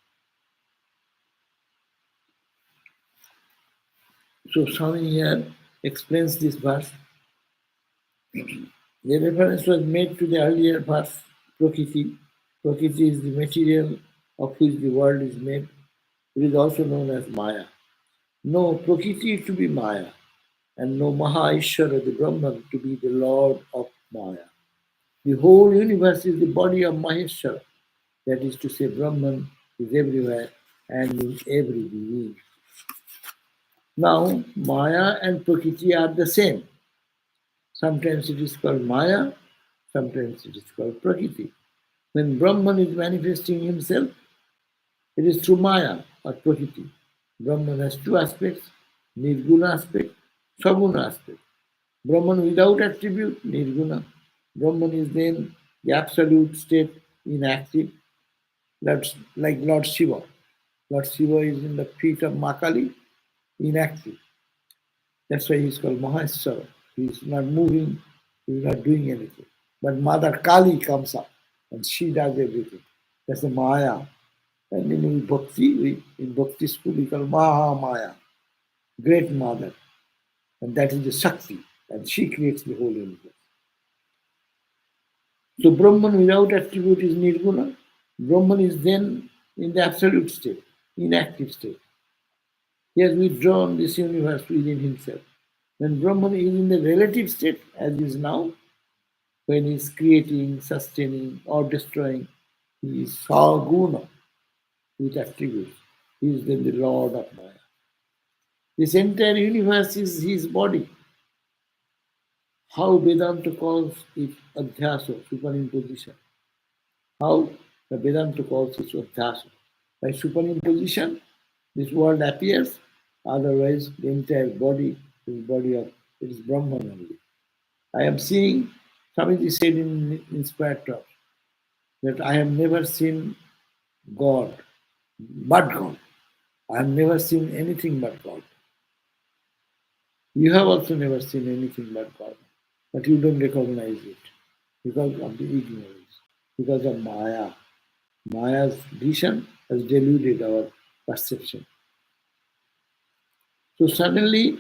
Speaker 1: So Swami here explains this verse. The reference was made to the earlier verse, Prakriti. Prakriti is the material of which the world is made. It is also known as Maya. No Prakriti to be Maya, and no Maha Ishvara, the Brahman, to be the Lord of Maya. The whole universe is the body of Maheshwara, that is to say, Brahman is everywhere and in every being. Now, Maya and Prakriti are the same. Sometimes it is called Maya, sometimes it is called Prakriti. When Brahman is manifesting himself, it is through Maya or Prakriti. Brahman has two aspects, Nirguna aspect, Saguna aspect. Brahman without attribute, Nirguna. Brahman is then the absolute state, inactive. That's like Lord Shiva. Lord Shiva is in the feet of Makali, inactive. That's why he's called Maheshwara. He's not moving, he's not doing anything. But Mother Kali comes up and she does everything. That's the Maya. And in Bhakti school, we call Maha Maya, great mother. And that is the Shakti. And she creates the whole universe. So Brahman without attribute is Nirguna. Brahman is then in the absolute state, inactive state. He has withdrawn this universe within himself. When Brahman is in the relative state, as is now, when he is creating, sustaining, or destroying, he is Saguna with attributes. He is then the Lord of Maya. This entire universe is his body. How Vedanta calls it Adhyasa, superimposition. How the Vedanta calls it Adhyasa. By superimposition, this world appears, otherwise the entire body is body of it is Brahman only. I am seeing, Swamiji said in Inspired Talk, that I have never seen God, but God. I have never seen anything but God. You have also never seen anything but God, but you don't recognize it because of the ignorance, because of Maya. Maya's vision has deluded our perception. So suddenly,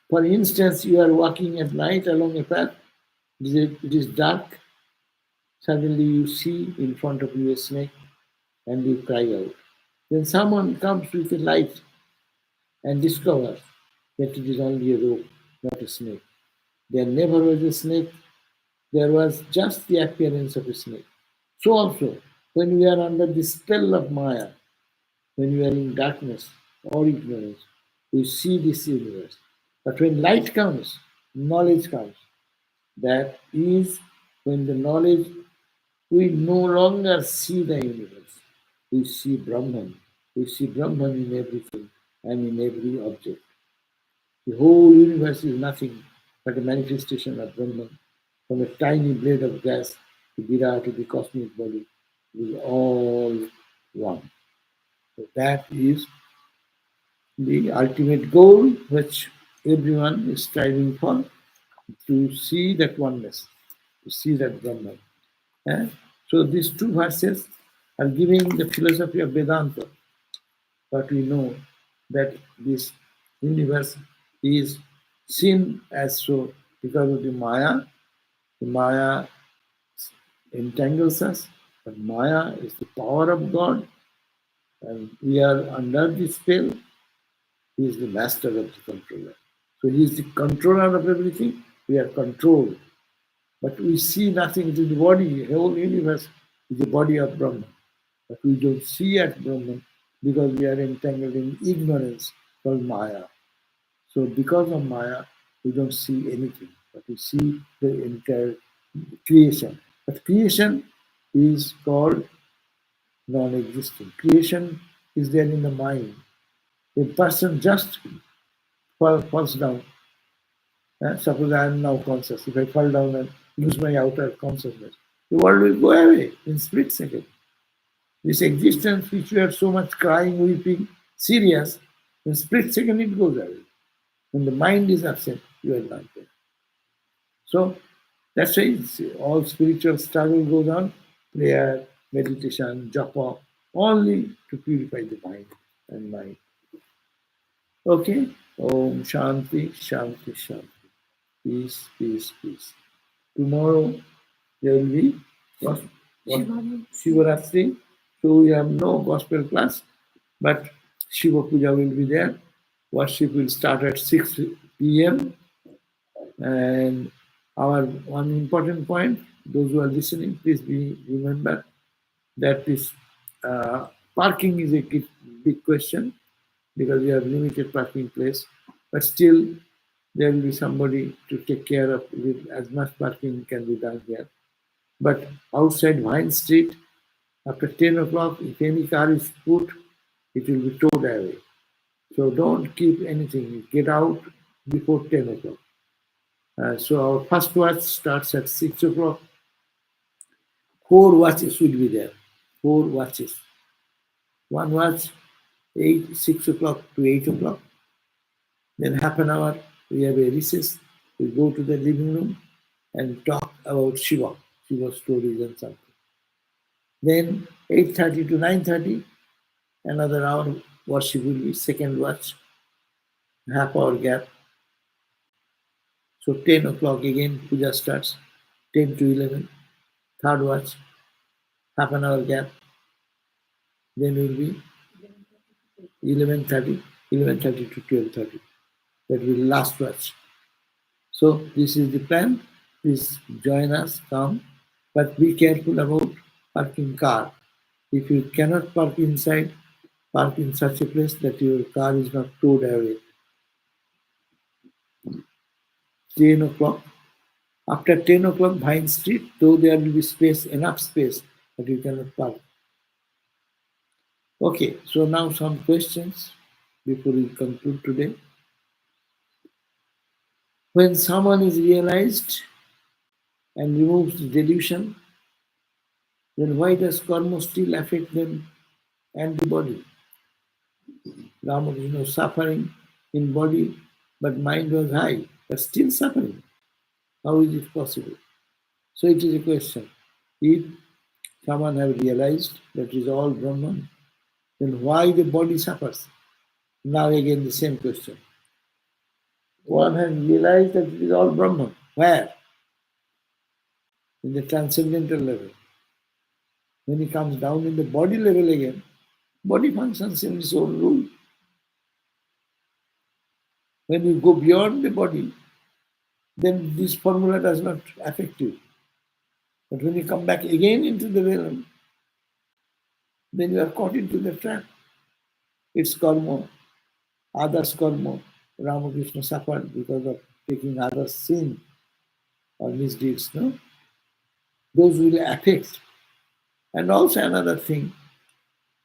Speaker 1: for instance, you are walking at night along a path, it is dark, suddenly you see in front of you a snake and you cry out. Then someone comes with a light and discovers that it is only a rope, not a snake. There never was a snake, there was just the appearance of a snake. So also, when we are under the spell of Maya, when we are in darkness or ignorance, we see this universe. But when light comes, knowledge comes. That is when the knowledge, we no longer see the universe. We see Brahman. We see Brahman in everything and in every object. The whole universe is nothing but a manifestation of Brahman. From a tiny blade of grass to Virat to the cosmic body, it is all one. So that is the ultimate goal which everyone is striving for, to see that oneness, to see that Brahman. Eh? So these two verses are giving the philosophy of Vedanta, but we know that this universe is seen as so because of the Maya. The Maya entangles us, but Maya is the power of God, and we are under the spell. He is the master of the controller. So he is the controller of everything. We are controlled. But we see nothing. It is the body, the whole universe is the body of Brahman. But we don't see at Brahman because we are entangled in ignorance called Maya. So because of Maya, we don't see anything, but we see the entire creation. But creation is called non-existent. Creation is there in the mind. A person just falls down. Suppose I am now conscious. If I fall down and lose my outer consciousness, the world will go away in split second. This existence which we are so much crying, weeping, serious, in split second it goes away. When the mind is absent, you are not there. So that's why all spiritual struggle goes on, prayer, meditation, japa, only to purify the mind and mind. Okay? Om Shanti, Shanti, Shanti. Peace, peace, peace. Tomorrow there will be Shivaratri. So we have no gospel class, but Shiva Puja will be there. Worship will start at 6 p.m. And our one important point, those who are listening, please remember that this parking is a big question because we have limited parking place. But still, there will be somebody to take care of with as much parking can be done here. But outside Vine Street, after 10 o'clock, if any car is put, it will be towed away. So don't keep anything. Get out before 10 o'clock. So our first watch starts at 6 o'clock. 4 watches will be there. 4 watches. One watch, 6 o'clock to 8 o'clock. Then half an hour, we have a recess. We go to the living room and talk about Shiva stories and something. Then 8:30 to 9:30, another hour worship will be second watch, half hour gap. So 10 o'clock again puja starts, 10 to 11, third watch, half an hour gap. Then will be 11:30, 11:30 to 12:30. That will be last watch. So this is the plan. Please join us, come, but be careful about parking car. If you cannot park inside, park in such a place that your car is not towed away. 10 o'clock. After 10 o'clock, Vine Street, though there will be space, enough space, but you cannot park. Okay, so now some questions before we conclude today. When someone is realized and removes the delusion, then why does karma still affect them and the body? Ramakrishna was suffering in body, but mind was high, but still suffering. How is it possible? So it is a question. If someone have realized that is all Brahman, then why the body suffers? Now again the same question. One has realized that it is all Brahman. Where? In the transcendental level. When he comes down in the body level again, body functions in its own rule. When you go beyond the body, then this formula does not affect you. But when you come back again into the realm, then you are caught into the trap. It's karma, others' karma. Ramakrishna suffered because of taking others' sin or misdeeds. No? Those will affect. And also another thing,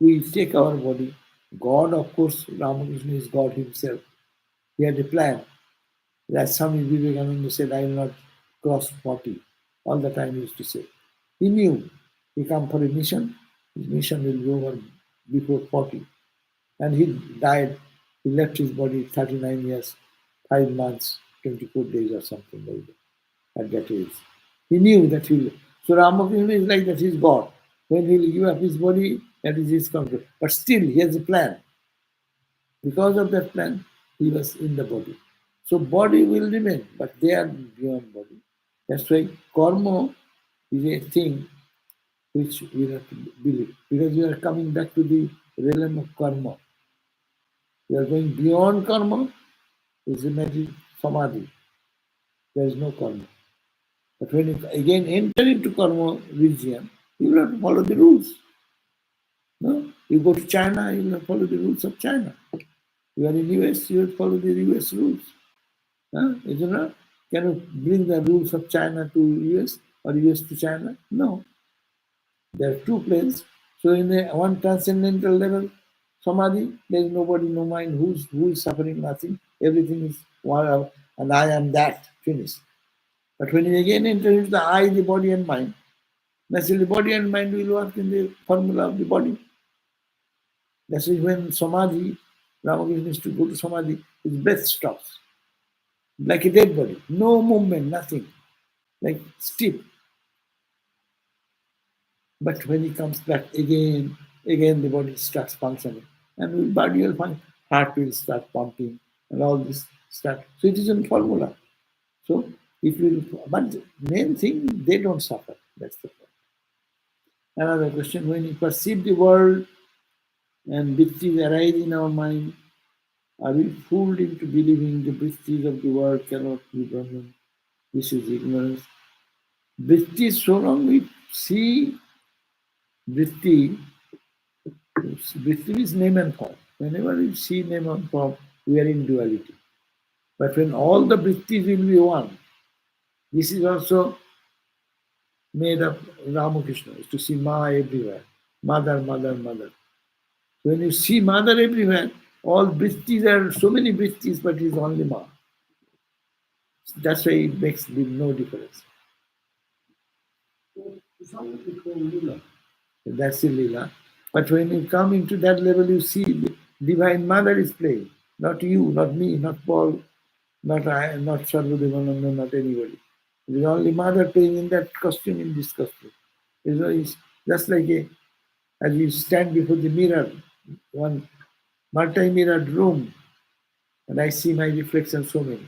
Speaker 1: we take our body. God, of course, Ramakrishna is God himself. He had a plan. That Swami Vivekananda said, I will not cross 40. All the time he used to say. He knew he come for a mission. His mission will be over before 40. And he died. He left his body 39 years, 5 months, 24 days or something like that at that age. He knew that he will. So Ramakrishna is like that, he's God. When he will give up his body, that is his control. But still, he has a plan. Because of that plan, he was in the body. So body will remain, but they are beyond body. That's why karma is a thing which we have to believe. Because you are coming back to the realm of karma. You are going beyond karma, is imagine samadhi. There is no karma. But when you again enter into karma region, you will have to follow the rules. No? You go to China, you will have to follow the rules of China. You are in US, you will follow the US rules. Is it not? Can you bring the rules of China to US or US to China? No. There are two planes. So in a one transcendental level, samadhi, there is nobody, no mind, who is suffering, nothing. Everything is one, and I am that, finished. But when you again enter into the I, the body and mind, naturally body and mind will work in the formula of the body. That is when samadhi, Ramakrishna used to go to samadhi, his breath stops. Like a dead body. No movement, nothing. Like stiff. But when he comes back again the body starts functioning. And the body will function. Heart will start pumping and all this start. So it is a formula. So if you but the main thing, they don't suffer. That's the point. Another question, when you perceive the world and vrittis arise in our mind, are we fooled into believing the vrittis of the world cannot be Brahman? This is ignorance. Vritti, so long we see vritti, vritti is name and form. Whenever we see name and form, we are in duality. But when all the vrittis will be one, this is also made of Ramakrishna, is to see Ma everywhere. Mother, mother, mother. When you see mother everywhere, all vrittis are so many vrittis, but it is only Ma. That's why it makes no difference. That's the Lila. But when you come into that level, you see the Divine Mother is playing. Not you, not me, not Paul, not I, not Sarvadevananda, not anybody. It is only Mother playing in that costume, in this costume. It's just like as you stand before the mirror, one multi-mirrored room, and I see my reflection so many.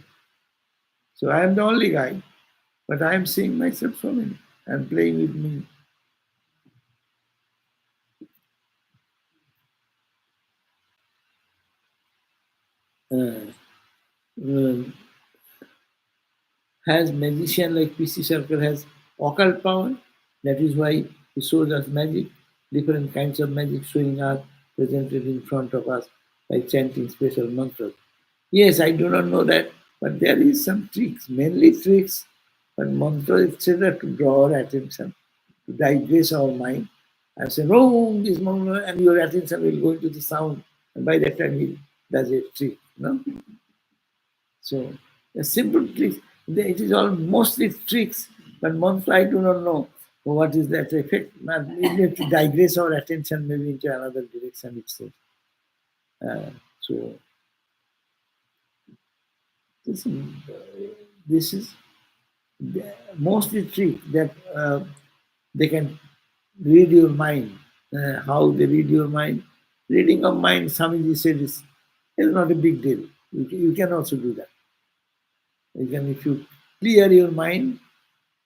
Speaker 1: So I am the only guy, but I am seeing myself so many and playing with me. Uh, has magician like P.C. Sarkar has occult power. That is why he shows us magic, different kinds of magic showing up, presented in front of us by chanting special mantras. Yes, I do not know that, but there is some tricks, mainly tricks, but mantra is to draw our attention, to digress our mind, and say, oh, this mantra, and your attention will go into the sound, and by that time he does a trick. No? So the simple tricks, it is all mostly tricks, but mantra I do not know what is that effect. But we need to digress our attention maybe into another direction itself. So this is mostly trick that they can read your mind. How they read your mind? Reading of mind, Swamiji said, is not a big deal. You can also do that. You can, if you clear your mind,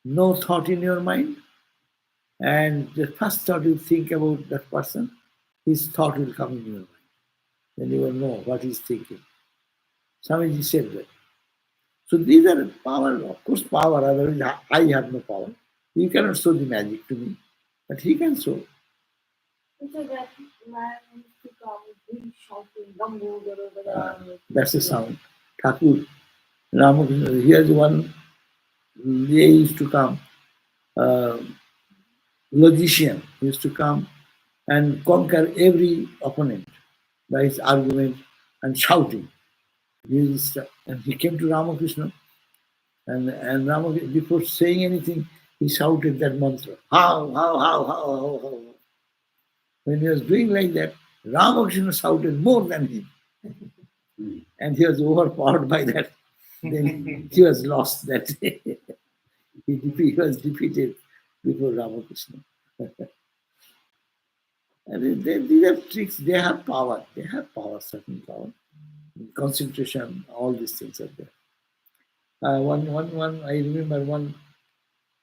Speaker 1: no thought in your mind, and the first thought you think about that person, his thought will come in your mind. Then you will know what he's thinking. Swamiji said that. So these are power, of course, power, otherwise I have no power. You cannot show the magic to me, but he can show. That's the sound. Thakur, Ramakrishna, here's one, they used to come, logician used to come and conquer every opponent by his argument and shouting. And he came to Ramakrishna, and Ramakrishna, before saying anything, he shouted that mantra. How. When he was doing like that, Ramakrishna shouted more than him. And he was overpowered by that. Then he was lost that day. He was defeated before Ramakrishna. And these are tricks, they have power. They have power, certain power. Concentration, all these things are there. I remember one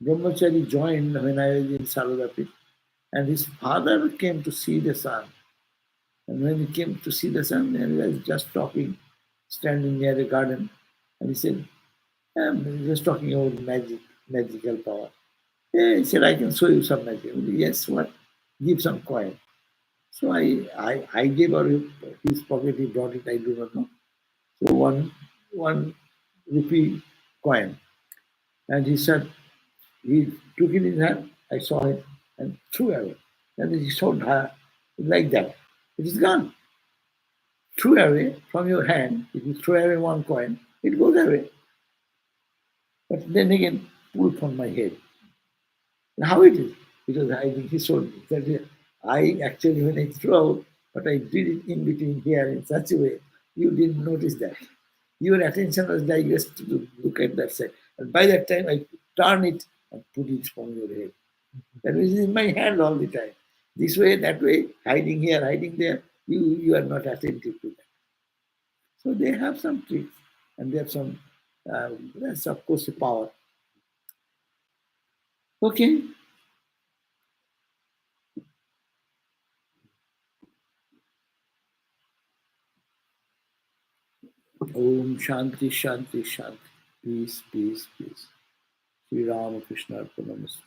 Speaker 1: brahmachari joined when I was in Saradapit, and his father came to see the son. And when he came to see the son, he was just talking, standing near a garden, and he said, I'm just talking about magical power. Yeah, he said, I can show you some magic. Yes, what? Give some coin. So I gave her his pocket, he brought it, I do not know. So one rupee coin. And he said, he took it in his hand, I saw it, and threw away. And he showed her like that. It is gone. Threw away from your hand. If you throw away one coin, it goes away. But then again, pull from my head. How it is? Because I think he showed me that I actually, when I threw out, but I did it in between here in such a way, you didn't notice that. Your attention was digressed to look at that side. And by that time, I turn it and put it from your head. That was in my hand all the time. This way, that way, hiding here, hiding there, you are not attentive to that. So they have some tricks, and they have some, that's of course a power. Okay. Om Shanti Shanti Shanti. Peace, peace, peace. Sri Ramakrishna Arpanamastu.